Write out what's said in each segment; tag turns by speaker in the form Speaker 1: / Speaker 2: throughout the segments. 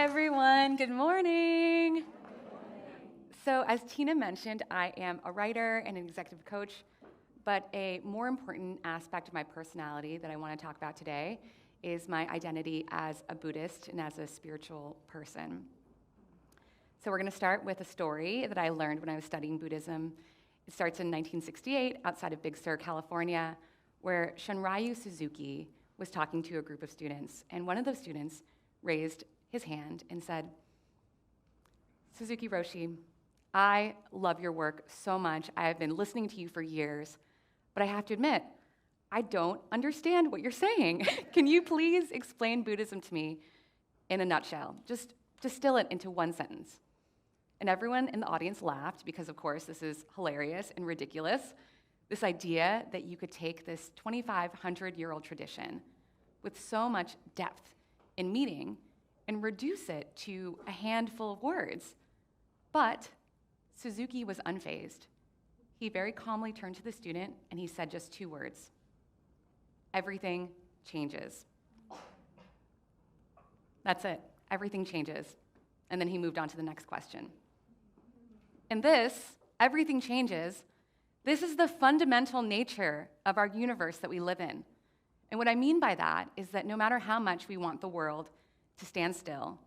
Speaker 1: everyone. Good morning. So as Tina mentioned, I am a writer and an executive coach, but a more important aspect of my personality that I want to talk about today is my identity as a Buddhist and as a spiritual person. So we're going to start with a story that I learned when I was studying Buddhism. It starts in 1968 outside of Big Sur, California, where Shunryu Suzuki was talking to a group of students, and one of those students raised his hand and said, "Suzuki Roshi, I love your work so much. I have been listening to you for years, but I have to admit, I don't understand what you're saying. Can you please explain Buddhism to me in a nutshell? Just distill it into one sentence." And everyone in the audience laughed because, of course, this is hilarious and ridiculous. This idea that you could take this 2,500-year-old tradition with so much depth and meaning and reduce it to a handful of words. But Suzuki was unfazed. He very calmly turned to the student and he said just 2 words: "Everything changes." That's it. Everything changes. And then he moved on to the next question. And this, everything changes, this is the fundamental nature of our universe that we live in. And what I mean by that is that no matter how much we want the world to stand still,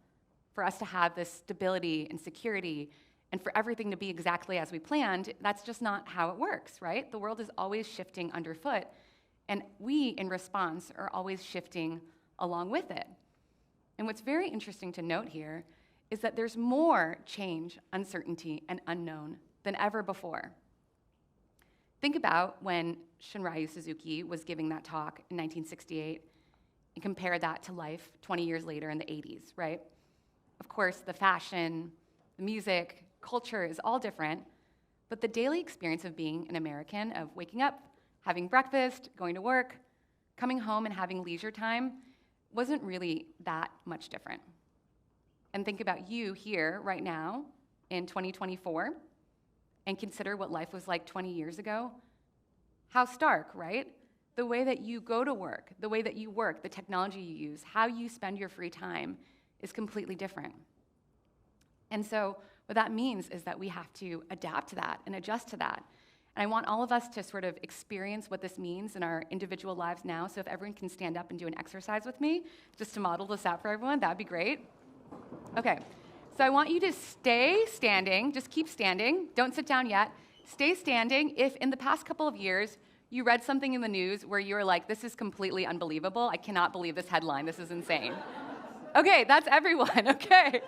Speaker 1: for us to have this stability and security, and for everything to be exactly as we planned, that's just not how it works, right? The world is always shifting underfoot, and we, in response, are always shifting along with it. And what's very interesting to note here is that there's more change, uncertainty, and unknown than ever before. Think about when Shunryu Suzuki was giving that talk in 1968 and compare that to life 20 years later in the 80s, right? Of course, the fashion, the music, culture is all different, but the daily experience of being an American, of waking up, having breakfast, going to work, coming home and having leisure time, wasn't really that much different. And think about you here right now in 2024 and consider what life was like 20 years ago. How stark, right? The way that you go to work, the way that you work, the technology you use, how you spend your free time is completely different. And so what that means is that we have to adapt to that and adjust to that. And I want all of us to sort of experience what this means in our individual lives now. So if everyone can stand up and do an exercise with me, just to model this out for everyone, that'd be great. Okay, so I want you to stay standing, just keep standing, don't sit down yet. Stay standing if in the past couple of years you read something in the news where you were like, "This is completely unbelievable, I cannot believe this headline, this is insane." Okay, that's everyone, okay.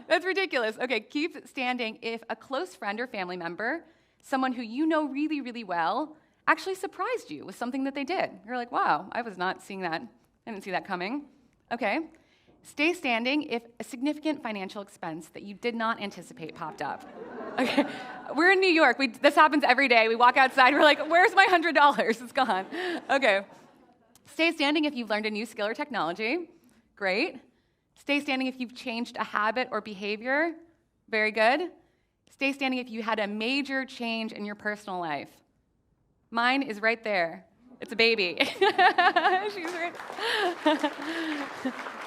Speaker 1: That's ridiculous. Okay, keep standing if a close friend or family member, someone who you know really, really well, actually surprised you with something that they did. You're like, "Wow, I was not seeing that, I didn't see that coming." Okay. Stay standing if a significant financial expense that you did not anticipate popped up. Okay, we're in New York. This happens every day. We walk outside, we're like, "Where's my $100? It's gone." Okay. Stay standing if you've learned a new skill or technology. Great. Stay standing if you've changed a habit or behavior. Very good. Stay standing if you had a major change in your personal life. Mine is right there. It's a baby. She's right.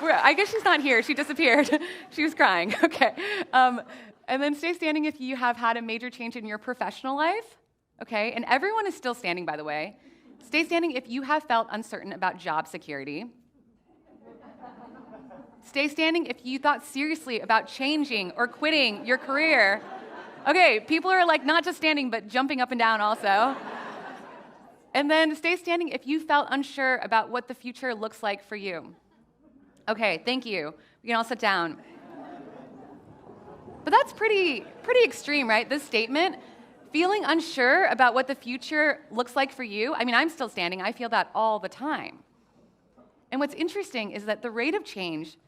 Speaker 1: I guess she's not here. She disappeared. She was crying. Okay. And then stay standing if you have had a major change in your professional life. Okay. And everyone is still standing, by the way. Stay standing if you have felt uncertain about job security. Stay standing if you thought seriously about changing or quitting your career. Okay. People are like not just standing, but jumping up and down also. And then stay standing if you felt unsure about what the future looks like for you. Okay, thank you. We can all sit down. But that's pretty extreme, right? This statement, feeling unsure about what the future looks like for you. I mean, I'm still standing. I feel that all the time. And what's interesting is that the rate of change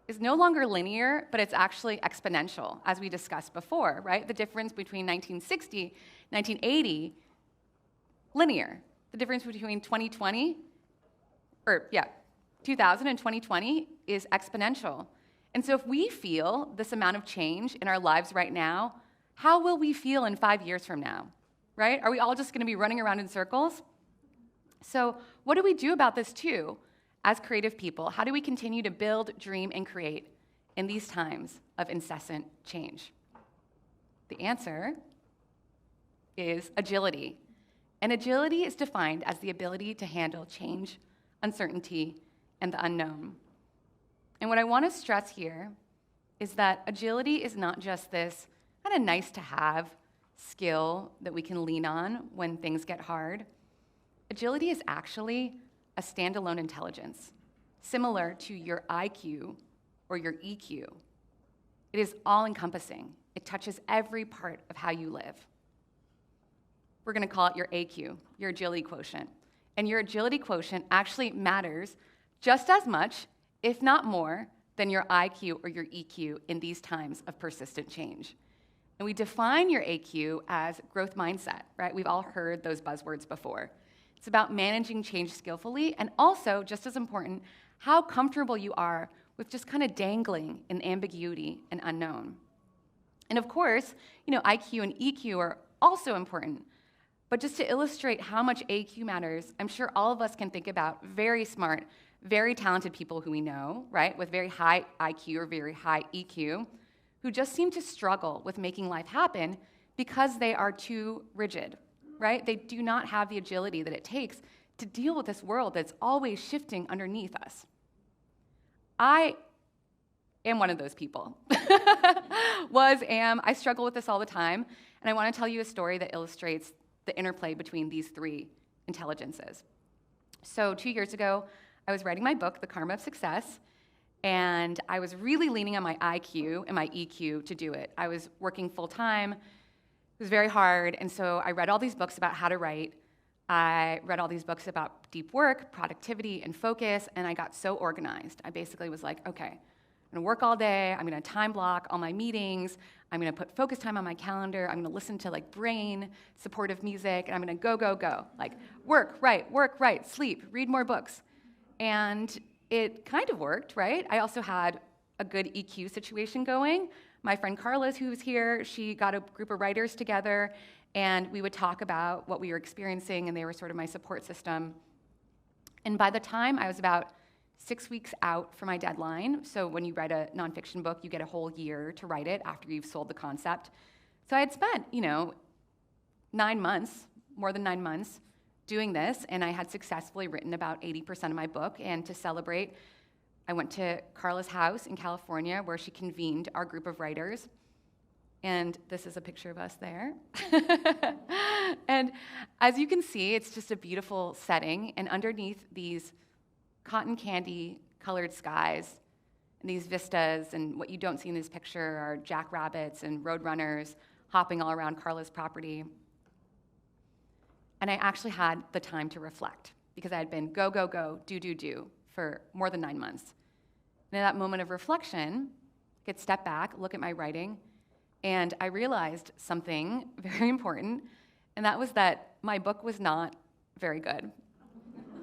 Speaker 1: is no longer linear, but it's actually exponential, as we discussed before, right? The difference between 1960, 1980, linear. The difference between 2000 and 2020 is exponential. And so if we feel this amount of change in our lives right now, how will we feel in 5 years from now, right? Are we all just going to be running around in circles? So what do we do about this too as creative people? How do we continue to build, dream, and create in these times of incessant change? The answer is agility. And agility is defined as the ability to handle change, uncertainty, and the unknown. And what I want to stress here is that agility is not just this kind of nice to have skill that we can lean on when things get hard. Agility is actually a standalone intelligence, similar to your IQ or your EQ. It is all-encompassing. It touches every part of how you live. We're going to call it your AQ, your agility quotient. And your agility quotient actually matters just as much, if not more, than your IQ or your EQ in these times of persistent change. And we define your AQ as growth mindset, right? We've all heard those buzzwords before. It's about managing change skillfully, and also, just as important, how comfortable you are with just kind of dangling in ambiguity and unknown. And of course, IQ and EQ are also important. But just to illustrate how much AQ matters, I'm sure all of us can think about very smart, very talented people who we know, right, with very high IQ or very high EQ, who just seem to struggle with making life happen because they are too rigid, right? They do not have the agility that it takes to deal with this world that's always shifting underneath us. I am one of those people. I struggle with this all the time, and I want to tell you a story that illustrates the interplay between these three intelligences. So 2 years ago, I was writing my book, The Karma of Success, and I was really leaning on my IQ and my EQ to do it. I was working full-time. It was very hard, and so I read all these books about how to write. I read all these books about deep work, productivity, and focus, and I got so organized. I basically was like, okay, I'm going to work all day. I'm going to time block all my meetings. I'm going to put focus time on my calendar. I'm going to listen to brain supportive music, and I'm going to go, go, go. Work, write, sleep, read more books. And it kind of worked, right? I also had a good EQ situation going. My friend Carla's, who's here, she got a group of writers together, and we would talk about what we were experiencing, and they were sort of my support system. And by the time I was about 6 weeks out from my deadline, so when you write a nonfiction book, you get a whole year to write it after you've sold the concept. So I had spent, 9 months, more than 9 months, doing this, and I had successfully written about 80% of my book. And to celebrate, I went to Carla's house in California, where she convened our group of writers. And this is a picture of us there. And as you can see, it's just a beautiful setting. And underneath these cotton candy colored skies and these vistas, and what you don't see in this picture are jackrabbits and roadrunners hopping all around Carla's property. And I actually had the time to reflect, because I had been go, go, go, do for more than 9 months. And in that moment of reflection, I could step back, look at my writing, and I realized something very important, and that was that my book was not very good.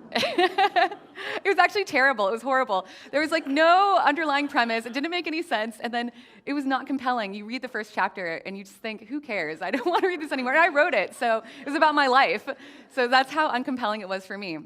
Speaker 1: It was actually terrible. It was horrible. There was no underlying premise. It didn't make any sense. And then it was not compelling. You read the first chapter and you just think, who cares? I don't want to read this anymore. And I wrote it, so it was about my life. So that's how uncompelling it was for me.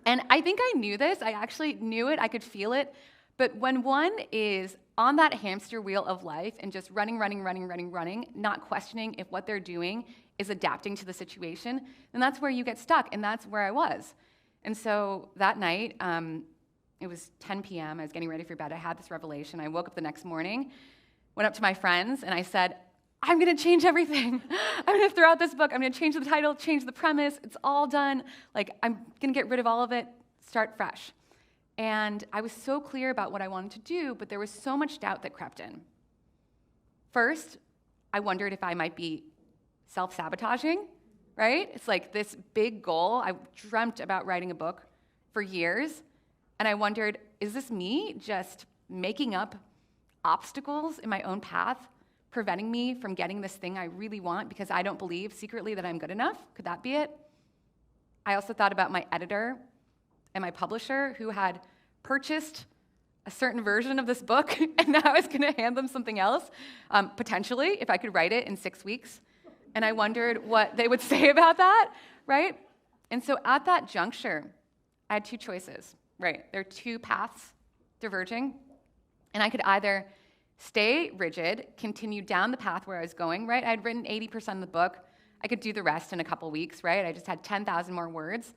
Speaker 1: And I think I knew this. I actually knew it. I could feel it. But when one is on that hamster wheel of life and just running, not questioning if what they're doing is adapting to the situation, then that's where you get stuck, and that's where I was. And so that night, it was 10 p.m., I was getting ready for bed, I had this revelation. I woke up the next morning, went up to my friends, and I said, I'm going to change everything. I'm going to throw out this book. I'm going to change the title, change the premise. It's all done. I'm going to get rid of all of it, start fresh. And I was so clear about what I wanted to do, but there was so much doubt that crept in. First, I wondered if I might be self-sabotaging, right? It's this big goal. I dreamt about writing a book for years, and I wondered, is this me just making up obstacles in my own path, preventing me from getting this thing I really want because I don't believe secretly that I'm good enough? Could that be it? I also thought about my editor and my publisher, who had purchased a certain version of this book, and now I was going to hand them something else, potentially, if I could write it in 6 weeks. And I wondered what they would say about that, right? And so at that juncture, I had two choices, right? There are two paths diverging. And I could either stay rigid, continue down the path where I was going, right? I'd written 80% of the book. I could do the rest in a couple weeks, right? I just had 10,000 more words.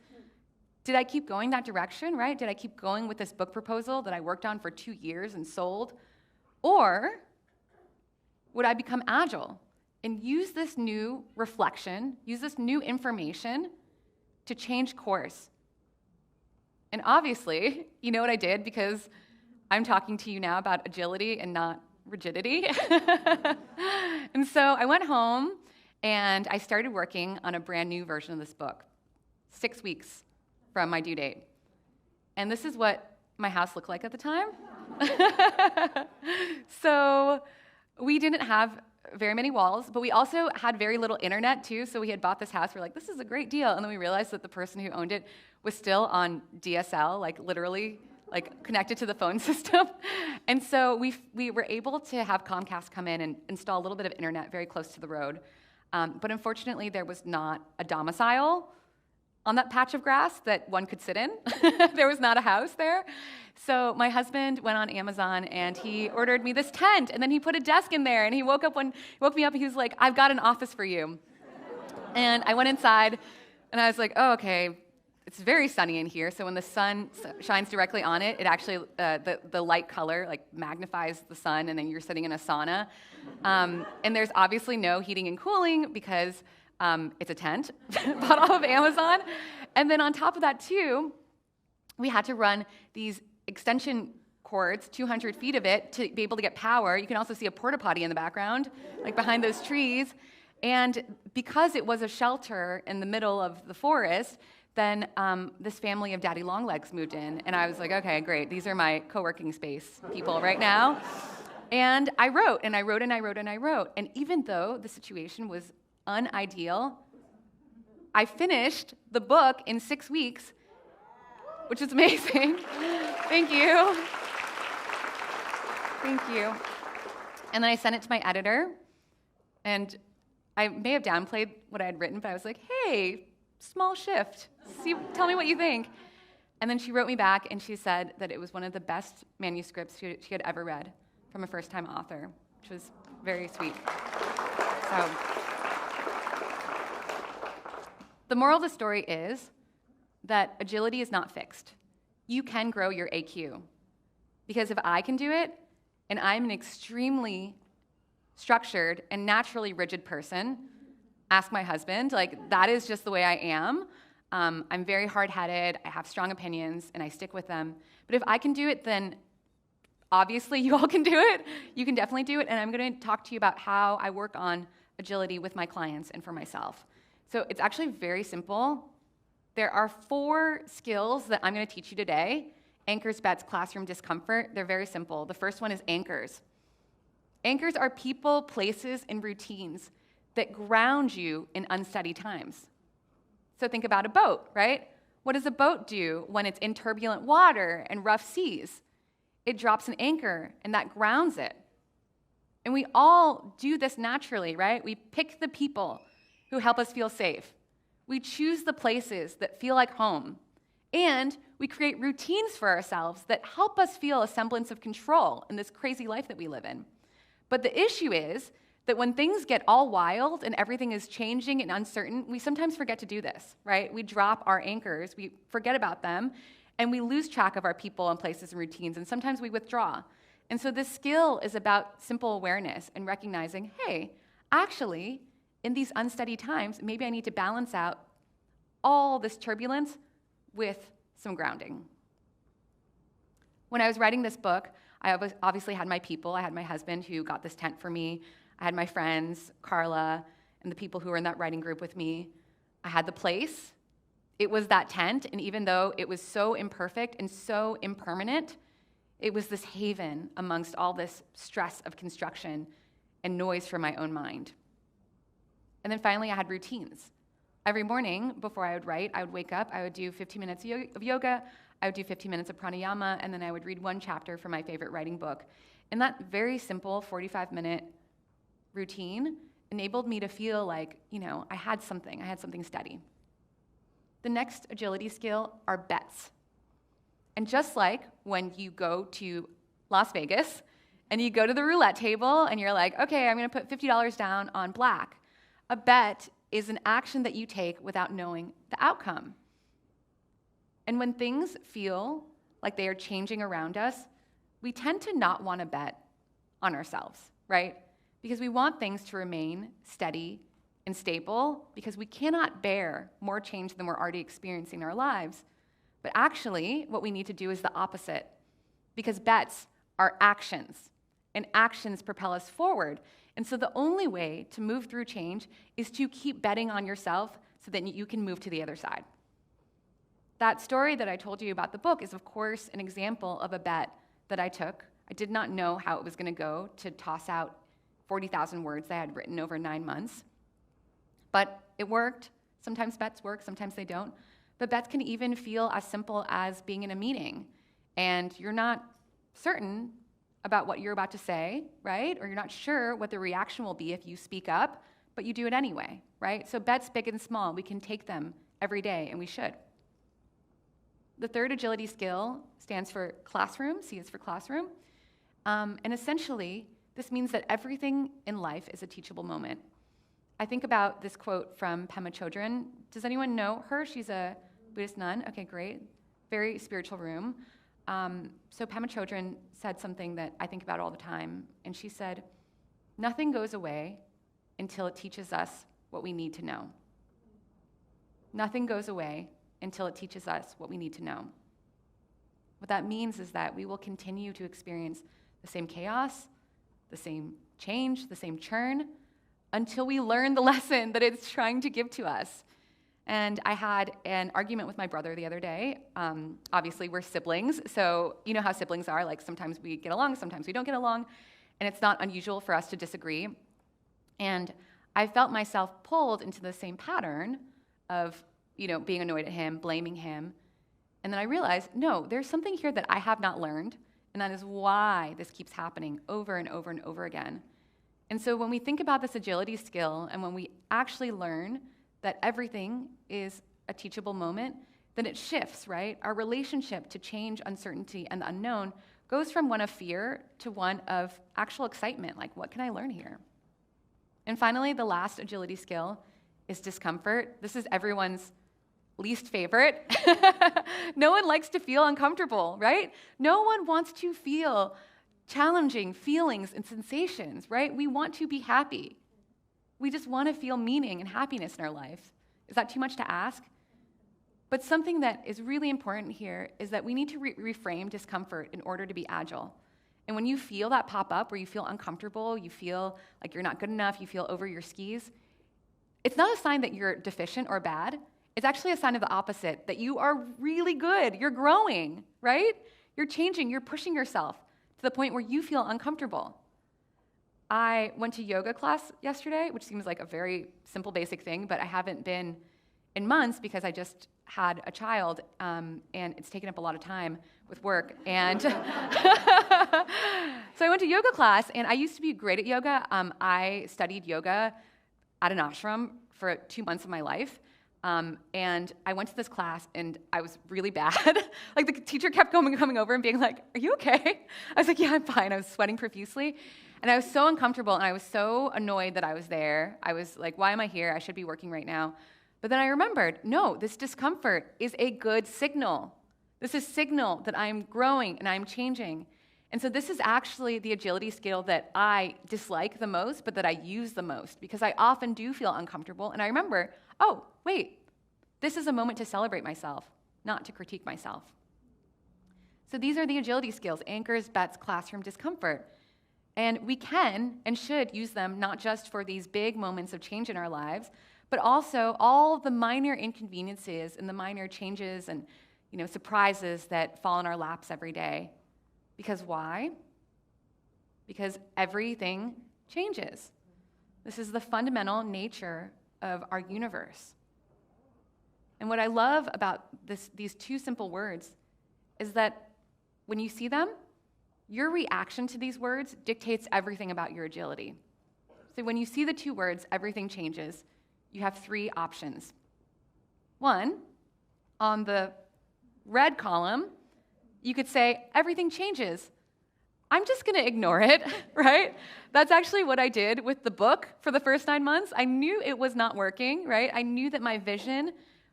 Speaker 1: Did I keep going that direction, right? Did I keep going with this book proposal that I worked on for 2 years and sold? Or would I become agile and use this new reflection, use this new information to change course? And obviously, you know what I did, because I'm talking to you now about agility and not rigidity. And so I went home and I started working on a brand new version of this book, 6 weeks from my due date. And this is what my house looked like at the time. So we didn't have very many walls, but we also had very little internet too. So we had bought this house. We're like, this is a great deal. And then we realized that the person who owned it was still on DSL, like literally like connected to the phone system. And so we were able to have Comcast come in and install a little bit of internet very close to the road. But unfortunately, there was not a domicile on that patch of grass that one could sit in. There was not a house there. So my husband went on Amazon and he ordered me this tent, and then he put a desk in there, and he woke me up and he was like, I've got an office for you. And I went inside and I was like, oh, okay, it's very sunny in here. So when the sun shines directly on it, it actually, the light color like magnifies the sun, and then you're sitting in a sauna. And there's obviously no heating and cooling because it's a tent bought off of Amazon. And then on top of that too, we had to run these extension cords, 200 feet of it, to be able to get power. You can also see a porta potty in the background, like behind those trees. And because it was a shelter in the middle of the forest, then this family of daddy longlegs moved in. And I was like, okay, great. These are my co-working space people right now. And I wrote, and I wrote, and I wrote, and I wrote. And even though the situation was unideal, I finished the book in 6 weeks, which is amazing. Thank you. Thank you. And then I sent it to my editor, and I may have downplayed what I had written, but I was like, hey, small shift. Tell me what you think. And then she wrote me back, and she said that it was one of the best manuscripts she had ever read from a first-time author, which was very sweet. So the moral of the story is that agility is not fixed. You can grow your AQ. Because if I can do it, and I'm an extremely structured and naturally rigid person, ask my husband, like that is just the way I am. I'm very hard-headed, I have strong opinions, and I stick with them. But if I can do it, then obviously you all can do it. You can definitely do it, and I'm going to talk to you about how I work on agility with my clients and for myself. So it's actually very simple. There are 4 skills that I'm going to teach you today. Anchors, bets, classroom discomfort. They're very simple. The first one is anchors. Anchors are people, places, and routines that ground you in unsteady times. So think about a boat, right? What does a boat do when it's in turbulent water and rough seas? It drops an anchor, and that grounds it. And we all do this naturally, right? We pick the people who help us feel safe. We choose the places that feel like home. And we create routines for ourselves that help us feel a semblance of control in this crazy life that we live in. But the issue is that when things get all wild and everything is changing and uncertain, we sometimes forget to do this, right? We drop our anchors, we forget about them, and we lose track of our people and places and routines, and sometimes we withdraw. And so this skill is about simple awareness and recognizing, hey, actually, in these unsteady times, maybe I need to balance out all this turbulence with some grounding. When I was writing this book, I obviously had my people. I had my husband who got this tent for me. I had my friends, Carla, and the people who were in that writing group with me. I had the place. It was that tent, and even though it was so imperfect and so impermanent, it was this haven amongst all this stress of construction and noise from my own mind. And then finally, I had routines. Every morning before I would write, I would wake up, I would do 15 minutes of yoga, I would do 15 minutes of pranayama, and then I would read one chapter from my favorite writing book. And that very simple 45-minute routine enabled me to feel like, I had something steady. The next agility skill are bets. And just like when you go to Las Vegas, and you go to the roulette table, and you're like, okay, I'm going to put $50 down on black. A bet is an action that you take without knowing the outcome. And when things feel like they are changing around us, we tend to not want to bet on ourselves, right? Because we want things to remain steady and stable, because we cannot bear more change than we're already experiencing in our lives. But actually, what we need to do is the opposite, because bets are actions, and actions propel us forward. And so the only way to move through change is to keep betting on yourself so that you can move to the other side. That story that I told you about the book is, of course, an example of a bet that I took. I did not know how it was going to go to toss out 40,000 words I had written over 9 months. But it worked. Sometimes bets work, sometimes they don't. But bets can even feel as simple as being in a meeting, and you're not certain about what you're about to say, right? Or you're not sure what the reaction will be if you speak up, but you do it anyway, right? So bets, big and small, we can take them every day, and we should. The third agility skill stands for classroom. C is for classroom. And essentially, this means that everything in life is a teachable moment. I think about this quote from Pema Chodron. Does anyone know her? She's a Buddhist nun. Okay, great. Very spiritual room. So Pema Chodron said something that I think about all the time, and she said, "Nothing goes away until it teaches us what we need to know." Nothing goes away until it teaches us what we need to know. What that means is that we will continue to experience the same chaos, the same change, the same churn, until we learn the lesson that it's trying to give to us. And I had an argument with my brother the other day. Obviously, we're siblings, so you know how siblings are. Like, sometimes we get along, sometimes we don't get along, and it's not unusual for us to disagree. And I felt myself pulled into the same pattern of, being annoyed at him, blaming him. And then I realized, no, there's something here that I have not learned, and that is why this keeps happening over and over and over again. And so when we think about this agility skill, and when we actually learn that everything is a teachable moment, then it shifts, right? Our relationship to change, uncertainty, and the unknown goes from one of fear to one of actual excitement, like, what can I learn here? And finally, the last agility skill is discomfort. This is everyone's least favorite. No one likes to feel uncomfortable, right? No one wants to feel challenging feelings and sensations, right? We want to be happy. We just want to feel meaning and happiness in our life. Is that too much to ask? But something that is really important here is that we need to reframe discomfort in order to be agile. And when you feel that pop up, where you feel uncomfortable, you feel like you're not good enough, you feel over your skis, it's not a sign that you're deficient or bad. It's actually a sign of the opposite, that you are really good. You're growing, right? You're changing. You're pushing yourself to the point where you feel uncomfortable. I went to yoga class yesterday, which seems like a very simple, basic thing, but I haven't been in months because I just had a child, and it's taken up a lot of time with work. And so I went to yoga class, and I used to be great at yoga. I studied yoga at an ashram for 2 months of my life. And I went to this class, and I was really bad. Like, the teacher kept coming over and being like, "Are you okay?" I was like, "Yeah, I'm fine." I was sweating profusely. And I was so uncomfortable, and I was so annoyed that I was there. I was like, why am I here? I should be working right now. But then I remembered, no, this discomfort is a good signal. This is a signal that I'm growing and I'm changing. And so this is actually the agility skill that I dislike the most, but that I use the most, because I often do feel uncomfortable. And I remember, oh, wait, this is a moment to celebrate myself, not to critique myself. So these are the agility skills: anchors, bets, classroom, discomfort. And we can and should use them not just for these big moments of change in our lives, but also all the minor inconveniences and the minor changes and surprises that fall in our laps every day. Because why? Because everything changes. This is the fundamental nature of our universe. And what I love about these two simple words is that when you see them, your reaction to these words dictates everything about your agility. So when you see the two words, everything changes, you have 3 options. 1, on the red column, you could say, everything changes. I'm just going to ignore it, right? That's actually what I did with the book for the first 9 months. I knew it was not working, right? I knew that my vision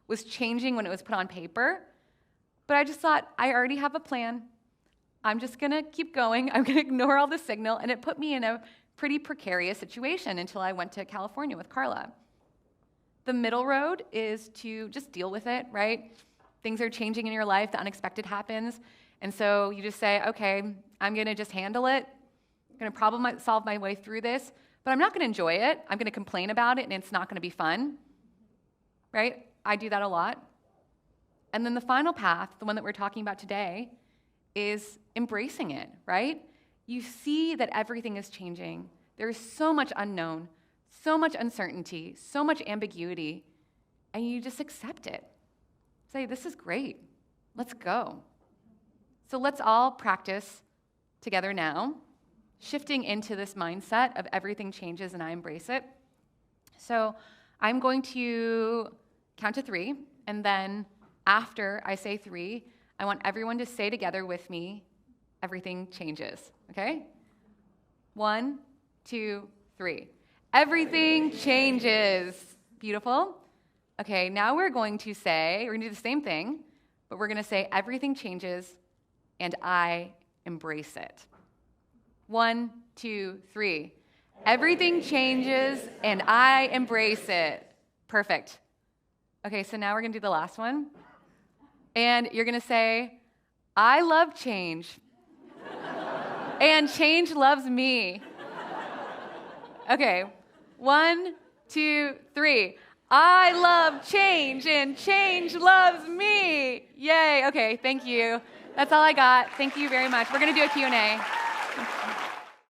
Speaker 1: was changing when it was put on paper, but I just thought, I already have a plan. I'm just going to keep going. I'm going to ignore all the signal, and it put me in a pretty precarious situation until I went to California with Carla. The middle road is to just deal with it, right? Things are changing in your life, the unexpected happens, and so you just say, okay, I'm going to just handle it. I'm going to problem solve my way through this, but I'm not going to enjoy it. I'm going to complain about it, and it's not going to be fun, right? I do that a lot. And then the final path, the one that we're talking about today, is embracing it, right? You see that everything is changing. There is so much unknown, so much uncertainty, so much ambiguity, and you just accept it. Say, this is great. Let's go. So let's all practice together now, shifting into this mindset of everything changes and I embrace it. So I'm going to count to 3, and then after I say 3, I want everyone to say together with me, everything changes, okay? 1, 2, 3. Everything changes. Beautiful. Okay, now we're going to do the same thing, but we're going to say everything changes and I embrace it. 1, 2, 3. Everything changes and I embrace it. Perfect. Okay, so now we're going to do the last one. And you're going to say, I love change. And change loves me. Okay, 1, 2, 3. I love change and change loves me. Yay. Okay, thank you. That's all I got. Thank you very much. We're going to do a Q&A.